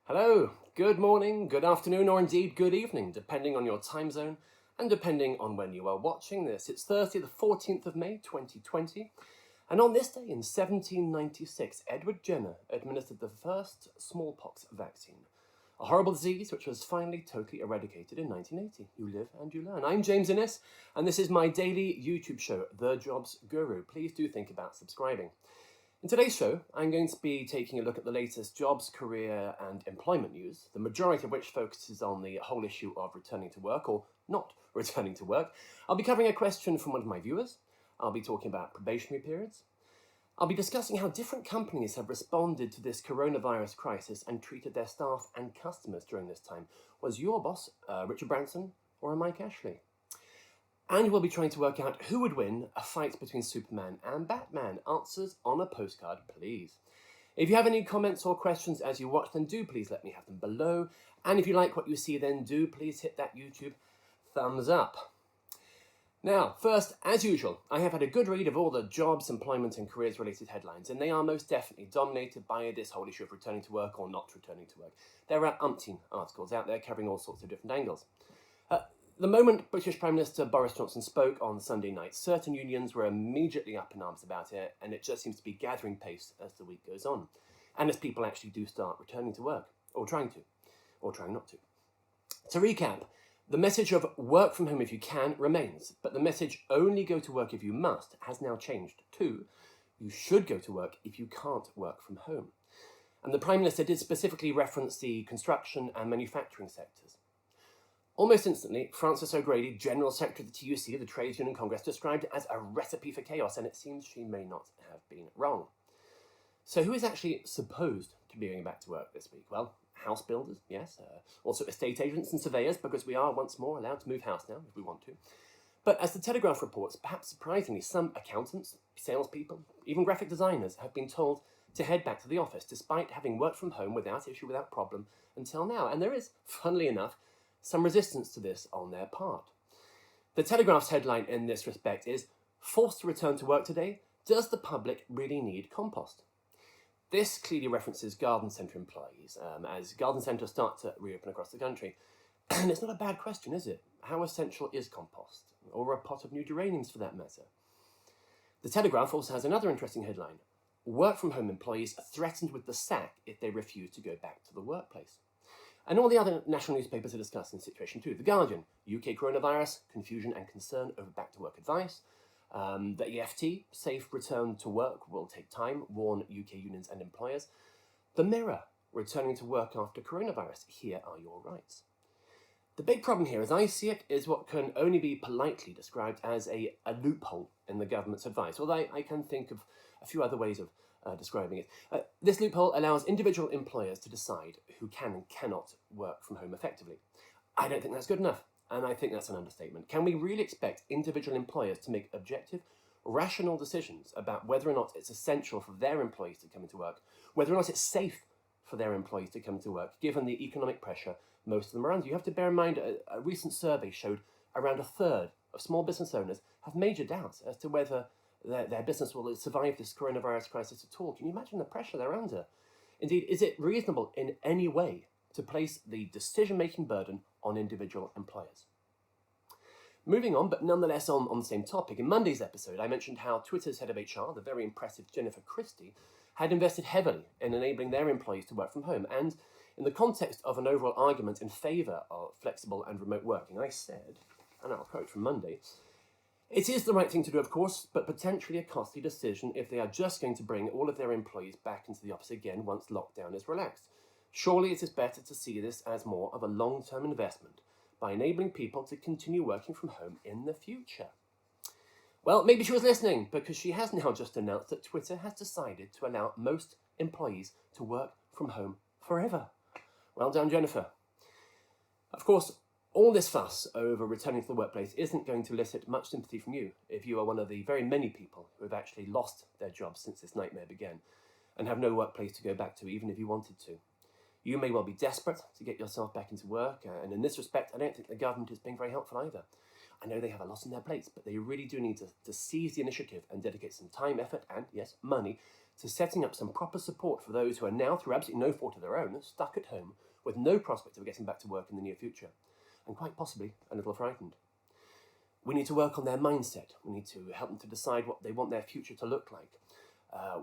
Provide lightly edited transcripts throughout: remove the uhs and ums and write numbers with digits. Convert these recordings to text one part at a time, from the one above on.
Hello, good morning, good afternoon, or indeed good evening, depending on your time zone and depending on when you are watching this. It's Thursday, the 14th of May, 2020, and on this day in 1796, Edward Jenner administered the first smallpox vaccine, a horrible disease which was finally totally eradicated in 1980. You live and you learn. I'm James Innes, and this is my daily YouTube show, The Jobs Guru. Please do think about subscribing. In today's show, I'm going to be taking a look at the latest jobs, career and employment news, the majority of which focuses on the whole issue of returning to work or not returning to work. I'll be covering a question from one of my viewers. I'll be talking about probationary periods. I'll be discussing how different companies have responded to this coronavirus crisis and treated their staff and customers during this time. Was your boss Richard Branson or Mike Ashley? And we'll be trying to work out who would win a fight between Superman and Batman. Answers on a postcard, please. If you have any comments or questions as you watch, then do please let me have them below. And if you like what you see, then do please hit that YouTube thumbs up. Now, first, as usual, I have had a good read of all the jobs, employment and careers related headlines, and they are most definitely dominated by this whole issue of returning to work or not returning to work. There are umpteen articles out there covering all sorts of different angles. The moment British Prime Minister Boris Johnson spoke on Sunday night, certain unions were immediately up in arms about it, and it just seems to be gathering pace as the week goes on, and as people actually do start returning to work, or trying to, or trying not to. To recap, the message of work from home if you can remains, but the message only go to work if you must has now changed to you should go to work if you can't work from home. And the Prime Minister did specifically reference the construction and manufacturing sectors. Almost instantly, Frances O'Grady, General Secretary of the TUC, the Trades Union Congress, described it as a recipe for chaos, and it seems she may not have been wrong. So who is actually supposed to be going back to work this week? Well, house builders, yes, also estate agents and surveyors, because we are once more allowed to move house now if we want to. But as the Telegraph reports, perhaps surprisingly, some accountants, salespeople, even graphic designers have been told to head back to the office, despite having worked from home without issue, without problem until now. And there is, funnily enough, some resistance to this on their part. The Telegraph's headline in this respect is, "Forced to return to work today, does the public really need compost?" This clearly references garden centre employees, as garden centres start to reopen across the country. And it's not a bad question, is it? How essential is compost? Or a pot of new geraniums for that matter? The Telegraph also has another interesting headline. Work from home employees are threatened with the sack if they refuse to go back to the workplace. And all the other national newspapers are discussing the situation too. The Guardian, UK coronavirus, confusion and concern over back to work advice. The EFT, safe return to work will take time, warn UK unions and employers. The Mirror, returning to work after coronavirus, here are your rights. The big problem here, as I see it, is what can only be politely described as a loophole in the government's advice, although I can think of a few other ways of describing it. This loophole allows individual employers to decide who can and cannot work from home effectively. I don't think that's good enough, and I think that's an understatement. Can we really expect individual employers to make objective, rational decisions about whether or not it's essential for their employees to come into work, whether or not it's safe for their employees to come to work, given the economic pressure most of them are under? You have to bear in mind a recent survey showed around a third of small business owners have major doubts as to whether their business will survive this coronavirus crisis at all. Can you imagine the pressure they're under? Indeed, is it reasonable in any way to place the decision-making burden on individual employers? Moving on, but nonetheless on the same topic, in Monday's episode, I mentioned how Twitter's head of HR, the very impressive Jennifer Christie, had invested heavily in enabling their employees to work from home. And in the context of an overall argument in favour of flexible and remote working, I said, and I'll quote from Monday, "It is the right thing to do, of course, but potentially a costly decision if they are just going to bring all of their employees back into the office again once lockdown is relaxed. Surely it is better to see this as more of a long-term investment by enabling people to continue working from home in the future." Well, maybe she was listening, because she has now just announced that Twitter has decided to allow most employees to work from home forever. Well done, Jennifer. Of course, all this fuss over returning to the workplace isn't going to elicit much sympathy from you if you are one of the very many people who have actually lost their jobs since this nightmare began and have no workplace to go back to, even if you wanted to. You may well be desperate to get yourself back into work, and in this respect, I don't think the government is being very helpful either. I know they have a lot on their plates, but they really do need to seize the initiative and dedicate some time, effort, and, yes, money to setting up some proper support for those who are now, through absolutely no fault of their own, stuck at home with no prospect of getting back to work in the near future, and quite possibly a little frightened. We need to work on their mindset. We need to help them to decide what they want their future to look like.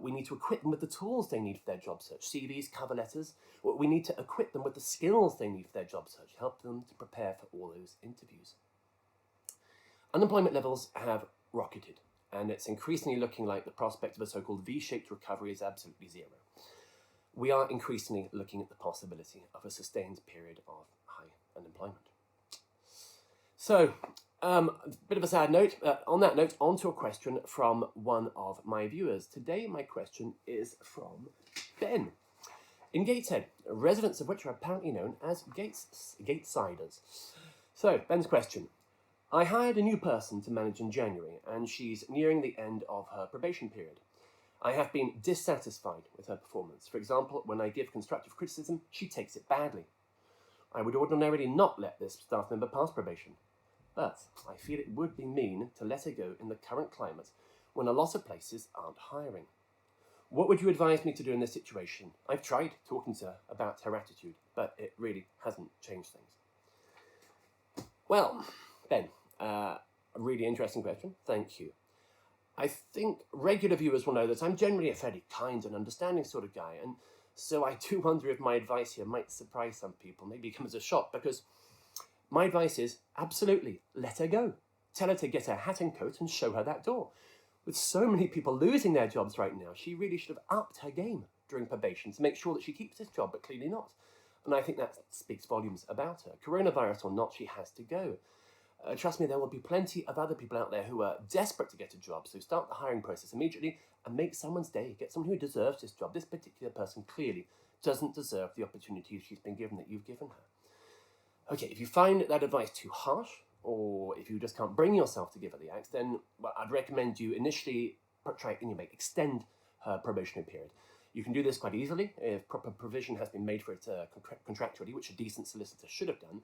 We need to equip them with the tools they need for their job search, CVs, cover letters. We need to equip them with the skills they need for their job search, help them to prepare for all those interviews. Unemployment levels have rocketed, and it's increasingly looking like the prospect of a so-called V-shaped recovery is absolutely zero. We are increasingly looking at the possibility of a sustained period of high unemployment. So, a bit of a sad note. On that note, on to a question from one of my viewers. Today, my question is from Ben in Gateshead, residents of which are apparently known as Gatesiders. So, Ben's question. I hired a new person to manage in January, and she's nearing the end of her probation period. I have been dissatisfied with her performance. For example, when I give constructive criticism, she takes it badly. I would ordinarily not let this staff member pass probation, but I feel it would be mean to let her go in the current climate when a lot of places aren't hiring. What would you advise me to do in this situation? I've tried talking to her about her attitude, but it really hasn't changed things. Well, Ben, a really interesting question. Thank you. I think regular viewers will know that I'm generally a fairly kind and understanding sort of guy, and so I do wonder if my advice here might surprise some people, maybe come as a shock, because my advice is absolutely let her go. Tell her to get her hat and coat and show her that door. With so many people losing their jobs right now, she really should have upped her game during probation to make sure that she keeps this job, but clearly not. And I think that speaks volumes about her. Coronavirus or not, she has to go. Trust me, there will be plenty of other people out there who are desperate to get a job, so start the hiring process immediately and make someone's day. Get someone who deserves this job. This particular person clearly doesn't deserve the opportunity she's been given that you've given her. Okay, if you find that advice too harsh, or if you just can't bring yourself to give her the axe, then I'd recommend you initially extend her probationary period. You can do this quite easily if proper provision has been made for it contractually, which a decent solicitor should have done.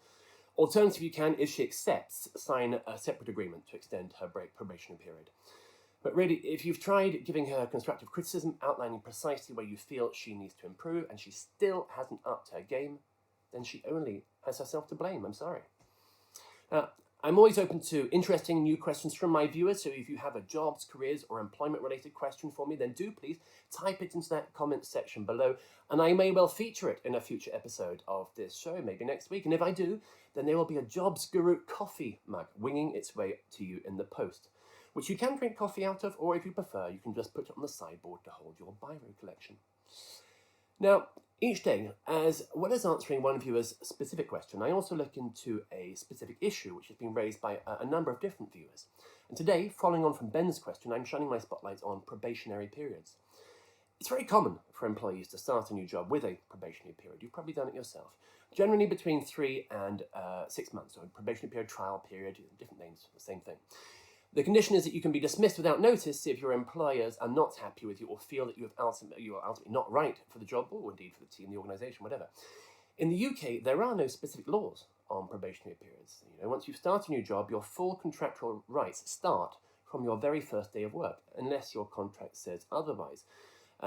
Alternatively, you can, if she accepts, sign a separate agreement to extend her probationary period. But really, if you've tried giving her constructive criticism, outlining precisely where you feel she needs to improve, and she still hasn't upped her game, then she only has herself to blame. I'm sorry. I'm always open to interesting new questions from my viewers, so if you have a jobs, careers, or employment-related question for me, then do please type it into that comment section below, and I may well feature it in a future episode of this show, maybe next week. And if I do, then there will be a Jobs Guru coffee mug winging its way to you in the post, which you can drink coffee out of, or if you prefer, you can just put it on the sideboard to hold your biro collection. Now, each day, as well as answering one viewer's specific question, I also look into a specific issue which has been raised by a number of different viewers. And today, following on from Ben's question, I'm shining my spotlight on probationary periods. It's very common for employees to start a new job with a probationary period. You've probably done it yourself. Generally between 3 and 6 months, so a probationary period, trial period, different names, the same thing. The condition is that you can be dismissed without notice if your employers are not happy with you or feel that you are ultimately not right for the job, or indeed for the team, the organisation, whatever. In the UK, there are no specific laws on probationary periods. Once you start a new job, your full contractual rights start from your very first day of work, unless your contract says otherwise.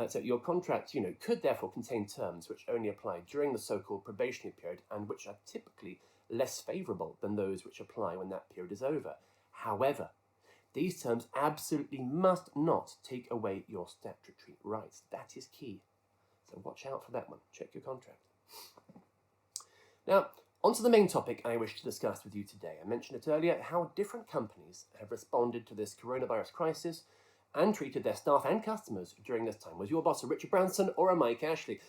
So your contract, could therefore contain terms which only apply during the so-called probationary period and which are typically less favourable than those which apply when that period is over. However, these terms absolutely must not take away your statutory rights. That is key. So watch out for that one. Check your contract. Now, on to the main topic I wish to discuss with you today. I mentioned it earlier, how different companies have responded to this coronavirus crisis and treated their staff and customers during this time. Was your boss a Richard Branson or a Mike Ashley?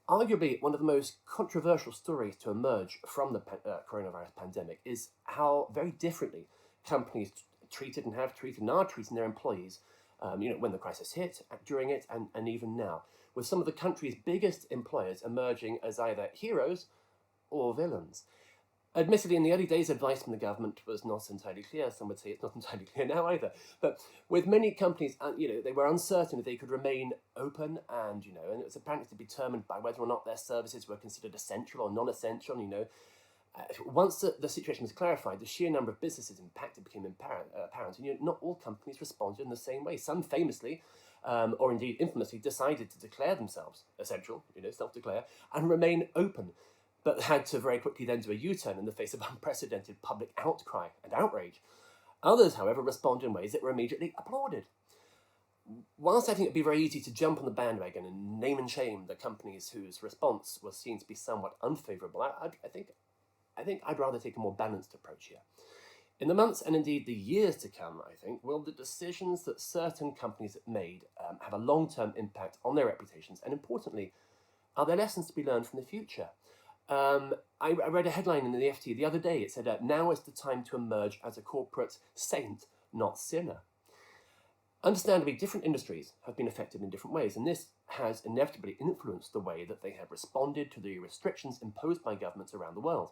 Arguably, one of the most controversial stories to emerge from the coronavirus pandemic is how very differently companies treated and have treated and are treating their employees, when the crisis hit, during it, and even now, with some of the country's biggest employers emerging as either heroes or villains. Admittedly, in the early days, advice from the government was not entirely clear. Some would say it's not entirely clear now either. But with many companies, they were uncertain if they could remain open, and it was apparently to be determined by whether or not their services were considered essential or non-essential. Once the situation was clarified, the sheer number of businesses impacted became apparent. And not all companies responded in the same way. Some famously, or indeed infamously, decided to declare themselves essential, self-declare, and remain open, but had to very quickly then do a U-turn in the face of unprecedented public outcry and outrage. Others, however, responded in ways that were immediately applauded. Whilst I think it'd be very easy to jump on the bandwagon and name and shame the companies whose response was seen to be somewhat unfavourable, I think I'd rather take a more balanced approach here. In the months and indeed the years to come, I think, will the decisions that certain companies have made have a long-term impact on their reputations, and importantly, are there lessons to be learned from the future? I read a headline in the FT the other day. It said, now is the time to emerge as a corporate saint, not sinner. Understandably, different industries have been affected in different ways, and this has inevitably influenced the way that they have responded to the restrictions imposed by governments around the world.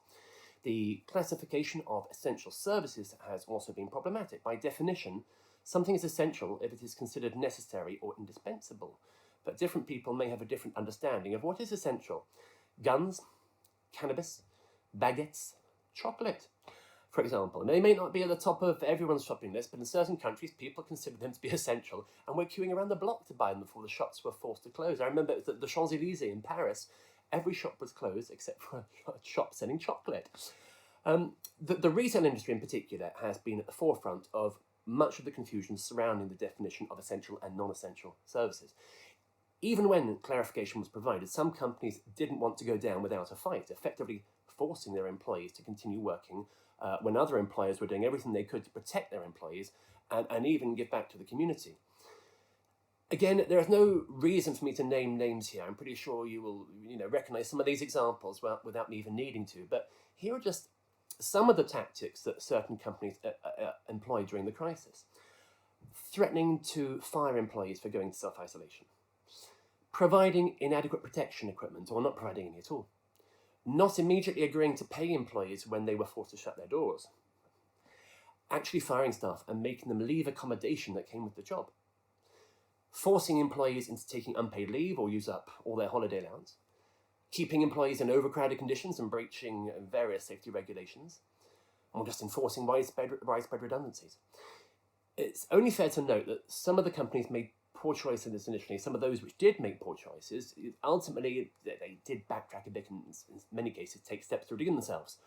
The classification of essential services has also been problematic. By definition, something is essential if it is considered necessary or indispensable, but different people may have a different understanding of what is essential. Guns, cannabis, baguettes, chocolate, for example. And they may not be at the top of everyone's shopping list, but in certain countries, people consider them to be essential and were queuing around the block to buy them before the shops were forced to close. I remember it was at the Champs-Élysées in Paris. Every shop was closed except for a shop selling chocolate. The retail industry in particular has been at the forefront of much of the confusion surrounding the definition of essential and non-essential services. Even when clarification was provided, some companies didn't want to go down without a fight, effectively forcing their employees to continue working when other employers were doing everything they could to protect their employees and even give back to the community. Again, there is no reason for me to name names here. I'm pretty sure you will recognize some of these examples without me even needing to. But here are just some of the tactics that certain companies employed during the crisis. Threatening to fire employees for going to self-isolation. Providing inadequate protection equipment or not providing any at all. Not immediately agreeing to pay employees when they were forced to shut their doors. Actually firing staff and making them leave accommodation that came with the job. Forcing employees into taking unpaid leave or use up all their holiday allowance. Keeping employees in overcrowded conditions and breaching various safety regulations. Or just enforcing widespread redundancies. It's only fair to note that some of the companies made poor choices initially. Some of those which did make poor choices, ultimately they did backtrack a bit and in many cases take steps to redeem themselves,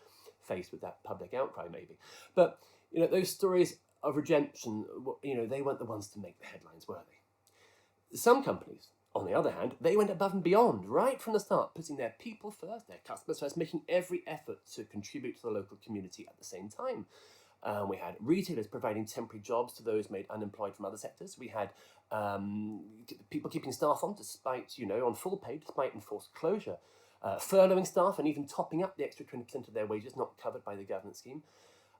faced with that public outcry maybe. But those stories of redemption, they weren't the ones to make the headlines, were they? Some companies, on the other hand, they went above and beyond right from the start, putting their people first, their customers first, making every effort to contribute to the local community at the same time. We had retailers providing temporary jobs to those made unemployed from other sectors. We had people keeping staff on despite, on full pay, despite enforced closure. Furloughing staff and even topping up the extra 20% of their wages not covered by the government scheme.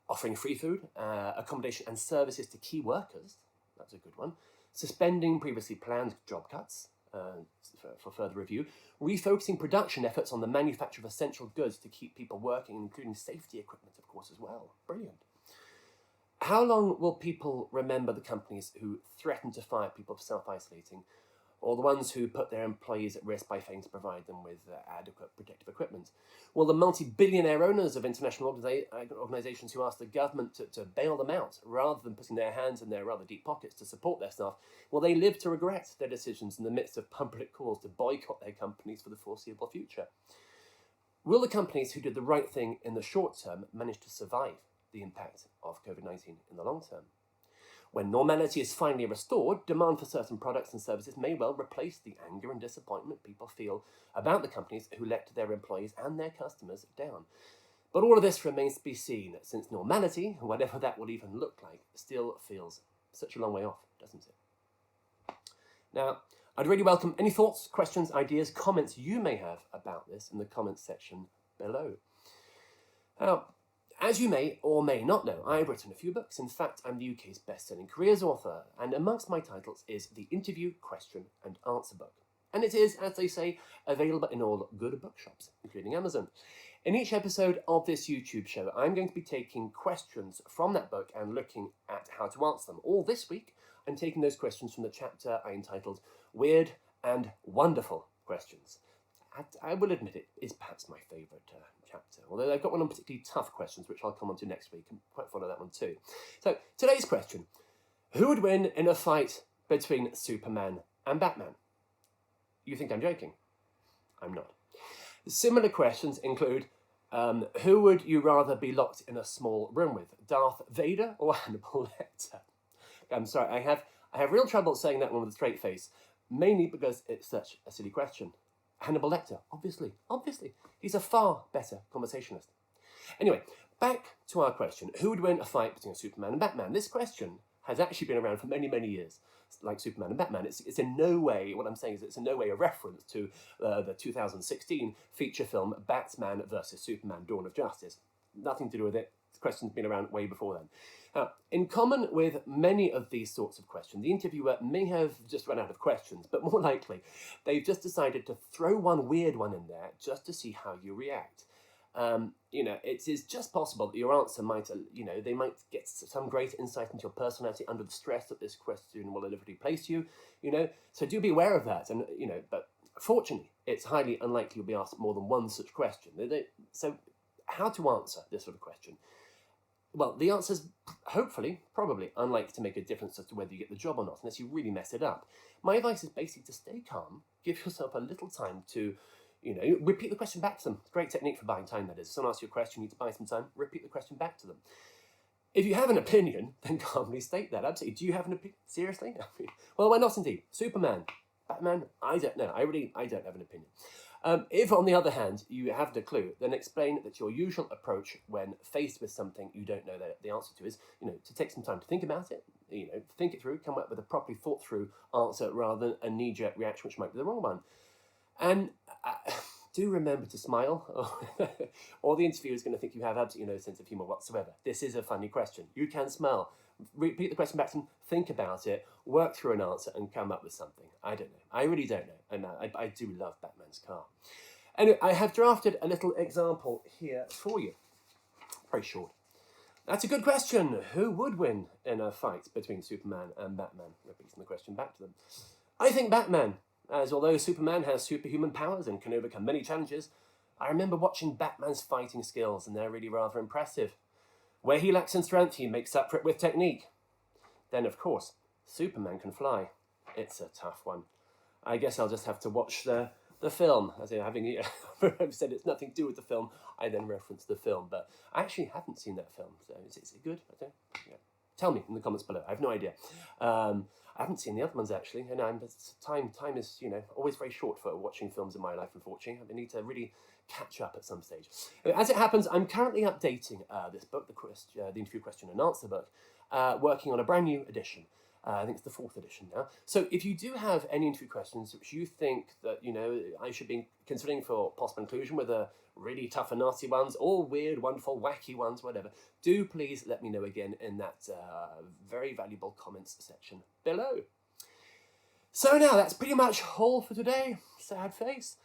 Offering free food, accommodation and services to key workers. That's a good one. Suspending previously planned job cuts for further review. Refocusing production efforts on the manufacture of essential goods to keep people working, including safety equipment, of course, as well. Brilliant. How long will people remember the companies who threatened to fire people for self-isolating, or the ones who put their employees at risk by failing to provide them with adequate protective equipment? Will the multi-billionaire owners of international organisations who asked the government to bail them out, rather than putting their hands in their rather deep pockets to support their staff, will they live to regret their decisions in the midst of public calls to boycott their companies for the foreseeable future? Will the companies who did the right thing in the short term manage to survive the impact of COVID-19 in the long term? When normality is finally restored, demand for certain products and services may well replace the anger and disappointment people feel about the companies who let their employees and their customers down. But all of this remains to be seen, since normality, whatever that will even look like, still feels such a long way off, doesn't it? Now, I'd really welcome any thoughts, questions, ideas, comments you may have about this in the comments section below. Now, as you may or may not know, I've written a few books. In fact, I'm the UK's best-selling careers author, and amongst my titles is the Interview, Question and Answer book. And it is, as they say, available in all good bookshops, including Amazon. In each episode of this YouTube show, I'm going to be taking questions from that book and looking at how to answer them. All this week, I'm taking those questions from the chapter I entitled Weird and Wonderful Questions. I will admit it is perhaps my favourite chapter, although I've got one on particularly tough questions, which I'll come on to next week. I'm quite fond of that one too. So, today's question: who would win in a fight between Superman and Batman? You think I'm joking? I'm not. Similar questions include, who would you rather be locked in a small room with, Darth Vader or Hannibal Lecter? I'm sorry, I have real trouble saying that one with a straight face, mainly because it's such a silly question. Hannibal Lecter, obviously. He's a far better conversationalist. Anyway, back to our question. Who would win a fight between Superman and Batman? This question has actually been around for many, many years, like Superman and Batman. It's in no way, what I'm saying is it's in no way a reference to the 2016 feature film Batman vs. Superman, Dawn of Justice. Nothing to do with it. The question's been around way before then. In common with many of these sorts of questions, the interviewer may have just run out of questions, but more likely, they've just decided to throw one weird one in there just to see how you react. It is just possible that your answer might, they might get some great insight into your personality under the stress that this question will inevitably place you, so do be aware of that. And, but fortunately, it's highly unlikely you'll be asked more than one such question. So how to answer this sort of question? Well, the answer's hopefully, probably, unlikely to make a difference as to whether you get the job or not, unless you really mess it up. My advice is basically to stay calm, give yourself a little time to, repeat the question back to them. Great technique for buying time, that is. If someone asks you a question, you need to buy some time, repeat the question back to them. If you have an opinion, then calmly state that. Absolutely. Do you have an opinion? Seriously? Well, why not indeed? Superman, Batman, I don't know. I don't have an opinion. If, on the other hand, you haven't a clue, then explain that your usual approach when faced with something you don't know the answer to is, to take some time to think about it, think it through, come up with a properly thought through answer rather than a knee-jerk reaction, which might be the wrong one. And do remember to smile, or the interviewer is going to think you have absolutely no sense of humour whatsoever. This is a funny question. You can smile. Repeat the question back to them, think about it, work through an answer, and come up with something. I don't know. I really don't know. And I do love Batman's car. Anyway, I have drafted a little example here for you. Very short. That's a good question. Who would win in a fight between Superman and Batman? Repeating the question back to them. I think Batman, as although Superman has superhuman powers and can overcome many challenges, I remember watching Batman's fighting skills, and they're really rather impressive. Where he lacks in strength, he makes up for it with technique. Then, of course, Superman can fly. It's a tough one. I guess I'll just have to watch the film. As in, I've said it's nothing to do with the film, I then reference the film. But I actually haven't seen that film, so is it good? I don't. Yeah. Tell me in the comments below. I have no idea. I haven't seen the other ones actually, and time is always very short for watching films in my life. Unfortunately, I need to really catch up at some stage. As it happens, I'm currently updating this book, the interview question and answer book, working on a brand new edition. I think it's the 4th edition now. So if you do have any interview questions which you think that I should be considering for possible inclusion, whether really tough and nasty ones or weird, wonderful, wacky ones, whatever, do please let me know again in that very valuable comments section below. So now that's pretty much all for today. Sad face.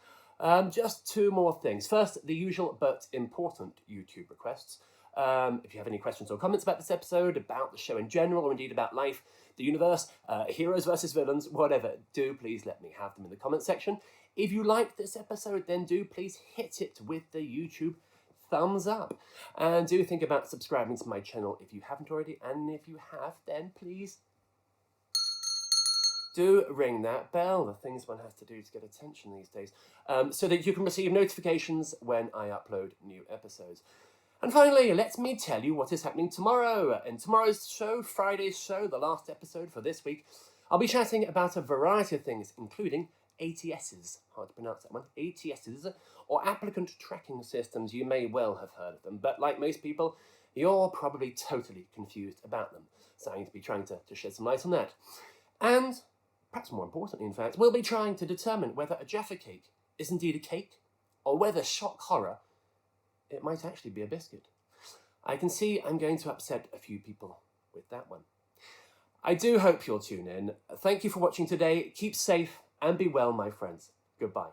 Just 2 more things. First, the usual but important YouTube requests. If you have any questions or comments about this episode, about the show in general, or indeed about life, the universe, heroes versus villains, whatever, do please let me have them in the comment section. If you liked this episode, then do please hit it with the YouTube thumbs up. And do think about subscribing to my channel if you haven't already. And if you have, then please do ring that bell, the things one has to do to get attention these days, so that you can receive notifications when I upload new episodes. And finally, let me tell you what is happening tomorrow. In tomorrow's show, Friday's show, the last episode for this week, I'll be chatting about a variety of things, including ATSs, hard to pronounce that one, ATSs, or applicant tracking systems. You may well have heard of them, but like most people, you're probably totally confused about them. So I'm going to be trying to shed some light on that. And perhaps more importantly, in fact, we'll be trying to determine whether a Jaffa cake is indeed a cake, or whether, shock horror, it might actually be a biscuit. I can see I'm going to upset a few people with that one. I do hope you'll tune in. Thank you for watching today. Keep safe and be well, my friends. Goodbye.